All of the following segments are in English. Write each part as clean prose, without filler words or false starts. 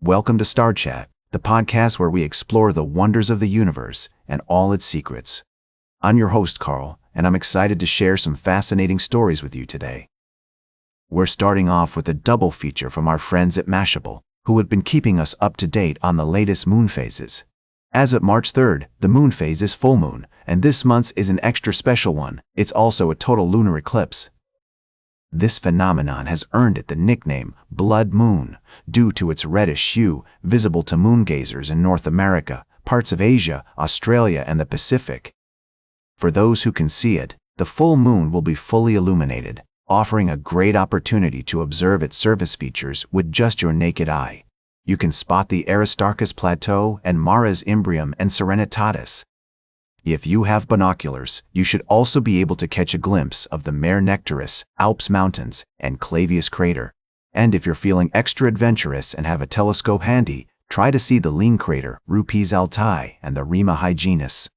Welcome to Star Chat, the podcast where we explore the wonders of the universe and all its secrets. I'm your host, Carl, and I'm excited to share some fascinating stories with you today. We're starting off with a double feature from our friends at Mashable, who have been keeping us up to date on the latest moon phases. As of March 3rd, the moon phase is full moon, and this month's is an extra special one. It's also a total lunar eclipse. This phenomenon has earned it the nickname blood moon due to its reddish hue visible to moon gazers in North America, parts of Asia, Australia, and the Pacific. For those who can see it, the full moon will be fully illuminated, offering a great opportunity to observe its surface features with just your naked eye. You can spot the Aristarchus Plateau and Maras Imbrium and Serenitatis. If you have binoculars, you should also be able to catch a glimpse of the Mare Nectaris, Alps Mountains, and Clavius Crater. And if you're feeling extra adventurous and have a telescope handy, try to see the Lean Crater, Rupes Altai, and the Rima Hyginus.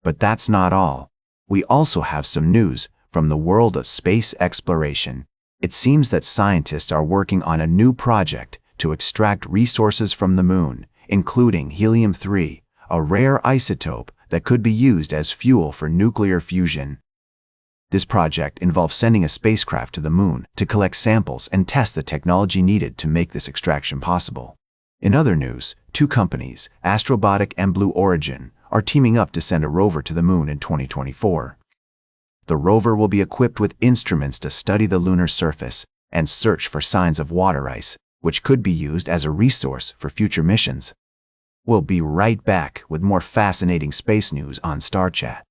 But that's not all. We also have some news from the world of space exploration. It seems that scientists are working on a new project to extract resources from the moon, including helium-3, a rare isotope that could be used as fuel for nuclear fusion. This project involves sending a spacecraft to the moon to collect samples and test the technology needed to make this extraction possible. In other news, two companies, Astrobotic and Blue Origin, are teaming up to send a rover to the moon in 2024. The rover will be equipped with instruments to study the lunar surface and search for signs of water ice, which could be used as a resource for future missions. We'll be right back with more fascinating space news on Star Chat.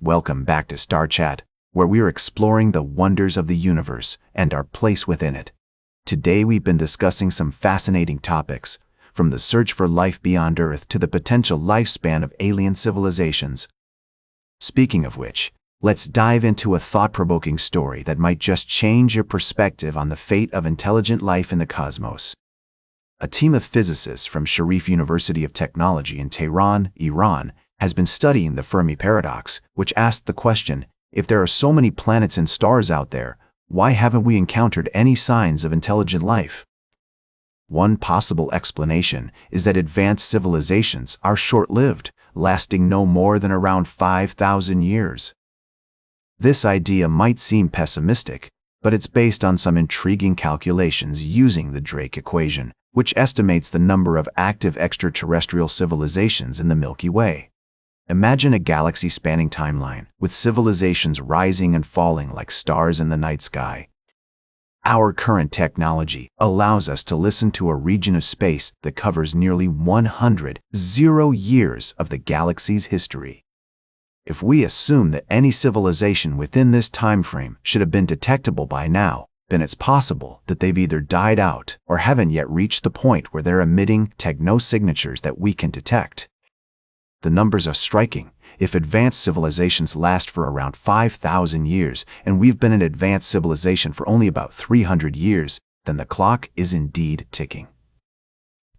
Welcome back to Star Chat, where we're exploring the wonders of the universe and our place within it. Today we've been discussing some fascinating topics, from the search for life beyond Earth to the potential lifespan of alien civilizations. Speaking of which, let's dive into a thought-provoking story that might just change your perspective on the fate of intelligent life in the cosmos. A team of physicists from Sharif University of Technology in Tehran, Iran, has been studying the Fermi paradox, which asked the question, if there are so many planets and stars out there, why haven't we encountered any signs of intelligent life? One possible explanation is that advanced civilizations are short-lived, lasting no more than around 5,000 years. This idea might seem pessimistic, but it's based on some intriguing calculations using the Drake equation, which estimates the number of active extraterrestrial civilizations in the Milky Way. Imagine a galaxy-spanning timeline, with civilizations rising and falling like stars in the night sky. Our current technology allows us to listen to a region of space that covers nearly 100 years of the galaxy's history. If we assume that any civilization within this time frame should have been detectable by now, then it's possible that they've either died out or haven't yet reached the point where they're emitting techno-signatures that we can detect. The numbers are striking. If advanced civilizations last for around 5,000 years and we've been an advanced civilization for only about 300 years, then the clock is indeed ticking.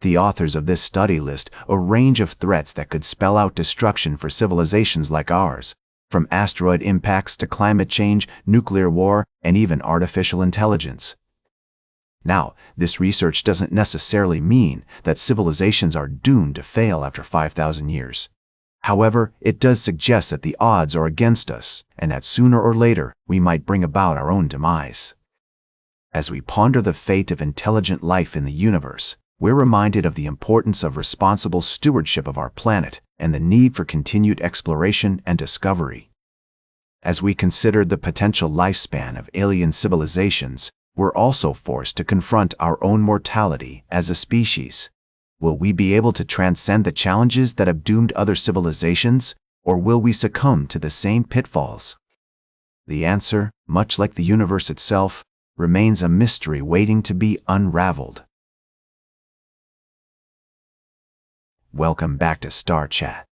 The authors of this study list a range of threats that could spell out destruction for civilizations like ours, from asteroid impacts to climate change, nuclear war, and even artificial intelligence. Now, this research doesn't necessarily mean that civilizations are doomed to fail after 5,000 years. However, it does suggest that the odds are against us, and that sooner or later we might bring about our own demise. As we ponder the fate of intelligent life in the universe, we're reminded of the importance of responsible stewardship of our planet and the need for continued exploration and discovery. As we consider the potential lifespan of alien civilizations, we're also forced to confront our own mortality as a species. Will we be able to transcend the challenges that have doomed other civilizations, or will we succumb to the same pitfalls? The answer, much like the universe itself, remains a mystery waiting to be unraveled. Welcome back to Star Chat.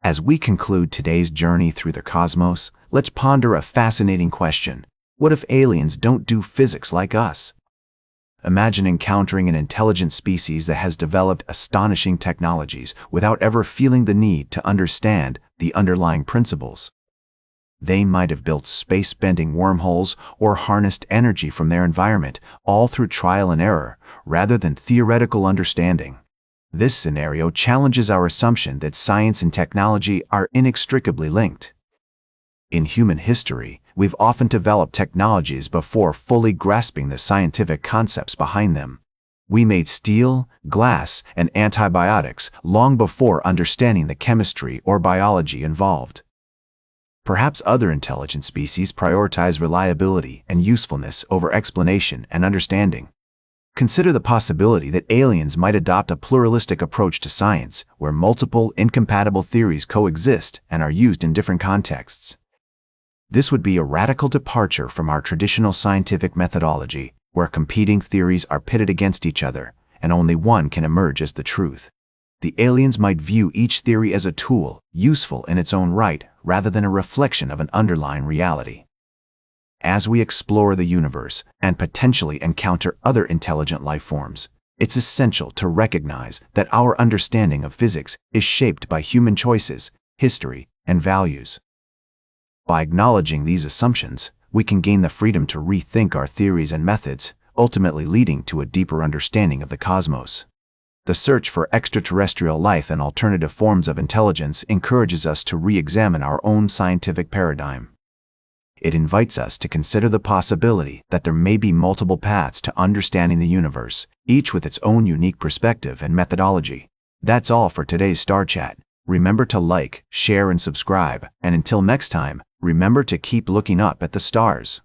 As we conclude today's journey through the cosmos, let's ponder a fascinating question. What if aliens don't do physics like us? Imagine encountering an intelligent species that has developed astonishing technologies without ever feeling the need to understand the underlying principles. They might have built space-bending wormholes or harnessed energy from their environment, all through trial and error, rather than theoretical understanding. This scenario challenges our assumption that science and technology are inextricably linked. In human history, we've often developed technologies before fully grasping the scientific concepts behind them. We made steel, glass, and antibiotics long before understanding the chemistry or biology involved. Perhaps other intelligent species prioritize reliability and usefulness over explanation and understanding. Consider the possibility that aliens might adopt a pluralistic approach to science, where multiple incompatible theories coexist and are used in different contexts. This would be a radical departure from our traditional scientific methodology, where competing theories are pitted against each other, and only one can emerge as the truth. The aliens might view each theory as a tool, useful in its own right, rather than a reflection of an underlying reality. As we explore the universe and potentially encounter other intelligent life forms, it's essential to recognize that our understanding of physics is shaped by human choices, history, and values. By acknowledging these assumptions, we can gain the freedom to rethink our theories and methods, ultimately leading to a deeper understanding of the cosmos. The search for extraterrestrial life and alternative forms of intelligence encourages us to re-examine our own scientific paradigm. It invites us to consider the possibility that there may be multiple paths to understanding the universe, each with its own unique perspective and methodology. That's all for today's Star Chat. Remember to like, share, and subscribe, and until next time, remember to keep looking up at the stars.